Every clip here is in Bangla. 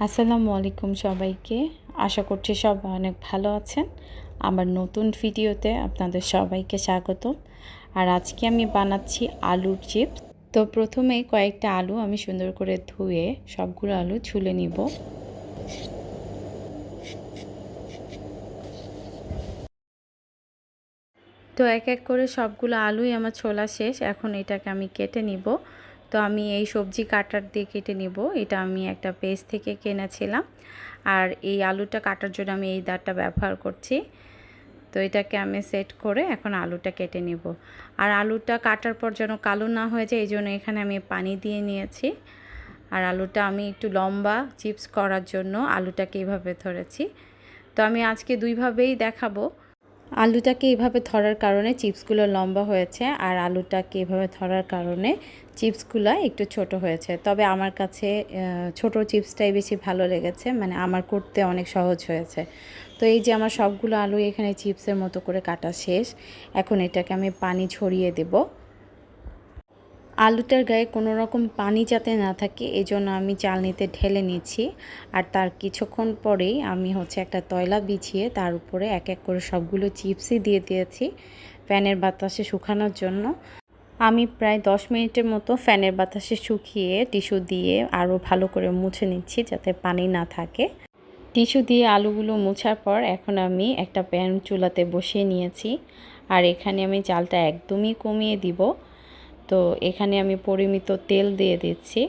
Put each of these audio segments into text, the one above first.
আসসালামু আলাইকুম সবাইকে। আশা করছি সবাই অনেক ভালো আছেন। আমার নতুন ভিডিওতে আপনাদের সবাইকে স্বাগতম। আর আজকে আমি বানাচ্ছি আলুর চিপস। তো প্রথমে কয়েকটা আলু আমি সুন্দর করে ধুয়ে সবগুলো আলু ছুলে নিব। তো এক এক করে সবগুলো আলুই আমার ছোলা শেষ। এখন এটাকে আমি কেটে নিব। তো আমি এই সবজি কাটার দিয়ে কেটে নিব। এটা আমি একটা পেজ থেকে কিনেছিলাম। আর এই আলুটা কাটার জন্য আমি এই দাঁতটা ব্যবহার করছি। তো এটাকে আমি সেট করে এখন আলুটা কেটে নিব। আর আলুটা কাটার পর যেন কালো না হয়ে যায় এই জন্য এখানে আমি পানি দিয়ে নিয়েছি। আর আলুটা আমি একটু লম্বা চিপস করার জন্য আলুটাকে এইভাবে ধরেছি। তো আমি আজকে দুইভাবেই দেখাবো। আলুটাকে এভাবে ধরার কারণে চিপসগুলো লম্বা হয়েছে, আর আলুটাকে এভাবে ধরার কারণে চিপসগুলো একটু ছোট হয়েছে। তবে আমার কাছে ছোট চিপসটাই বেশি ভালো লেগেছে, মানে আমার করতে অনেক সহজ হয়েছে। তো এই যে আমার সবগুলো আলু এখানে চিপসের মতো করে কাটা শেষ। এখন এটাকে আমি পানি ছড়িয়ে দেব। আলুটার গায়ে কোনো রকম পানি যাতে না থাকে এই জন্য আমি চালনিতে ঢেলে নিচ্ছি। আর তার কিছুক্ষণ পরেই আমি একটা তয়লা বিছিয়ে তার উপরে এক এক করে সবগুলো চিপসই দিয়ে দিয়েছি ফ্যানের বাতাসে শুকানোর জন্য। আমি প্রায় 10 মিনিটের মতো ফ্যানের বাতাসে শুকিয়ে টিস্যু দিয়ে আরও ভালো করে মুছে নিচ্ছি যাতে পানি না থাকে। টিস্যু দিয়ে আলুগুলো মোছার পর এখন আমি একটা প্যান চুলাতে বসিয়ে নিয়েছি। আর এখানে আমি জালটা একদমই কমিয়ে দিব। তো এখানে আমি পরিমিত তেল দিয়ে দিচ্ছি।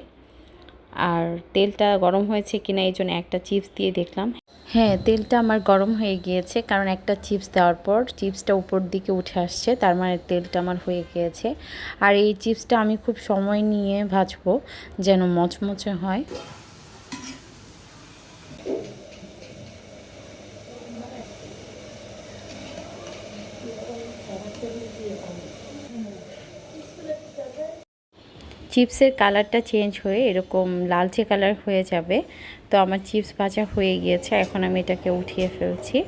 আর তেলটা গরম হয়েছে কিনা এই জন্য একটা চিপস দিয়ে দেখলাম। হ্যাঁ, তেলটা আমার গরম হয়ে গিয়েছে, কারণ একটা চিপস দেওয়ার পর চিপসটা উপর দিকে উঠে আসছে, তার মানে তেলটা আমার হয়ে গিয়েছে। আর এই চিপসটা আমি খুব সময় নিয়ে ভাজবো যেন মচমচে হয়। চিপসের কালারটা চেঞ্জ হয়ে এরকম লালচে কালার হয়ে যাবে। তো আমার চিপস ভাজা হয়ে গিয়েছে, এখন আমি এটাকে উঠিয়ে ফেলছি।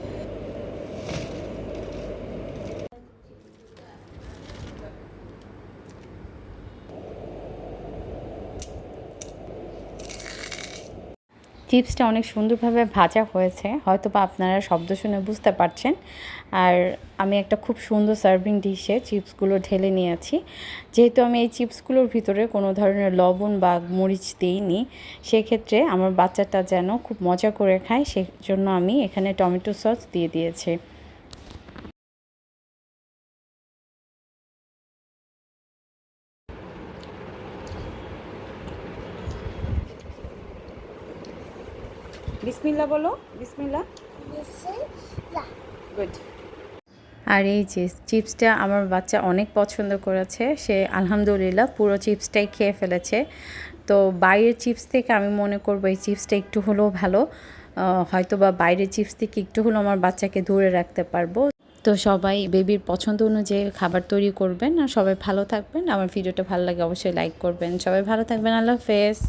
চিপসটা অনেক সুন্দরভাবে ভাজা হয়েছে, হয়তো বা আপনারা শব্দ শুনে বুঝতে পারছেন। আর আমি একটা খুব সুন্দর সার্ভিং ডিশে চিপসগুলো ঢেলে নিয়েছি। যেহেতু আমি এই চিপসগুলোর ভিতরে কোনো ধরনের লবণ বা মরিচ দিইনি, সেক্ষেত্রে আমার বাচ্চাটা যেন খুব মজা করে খায়, সেজন্য আমি এখানে টমেটো সস দিয়ে দিয়েছি। বিসমিল্লাহ বলো, বিসমিল্লাহ। গুড। আর এই যে চিপসটা আমার বাচ্চা অনেক পছন্দ করেছে, সে আলহামদুলিল্লাহ পুরো চিপসটাই খেয়ে ফেলেছে। তো বাইরের চিপস থেকে আমি মনে করবো এই চিপসটা একটু হলেও ভালো। হয়তো বা বাইরের চিপস থেকে একটু হলেও আমার বাচ্চাকে দূরে রাখতে পারবো। তো সবাই বেবির পছন্দ অনুযায়ী খাবার তৈরি করবেন। আর সবাই ভালো থাকবেন। আমার ভিডিওটা ভালো লাগে অবশ্যই লাইক করবেন। সবাই ভালো থাকবেন। আল্লাহ হাফেজ।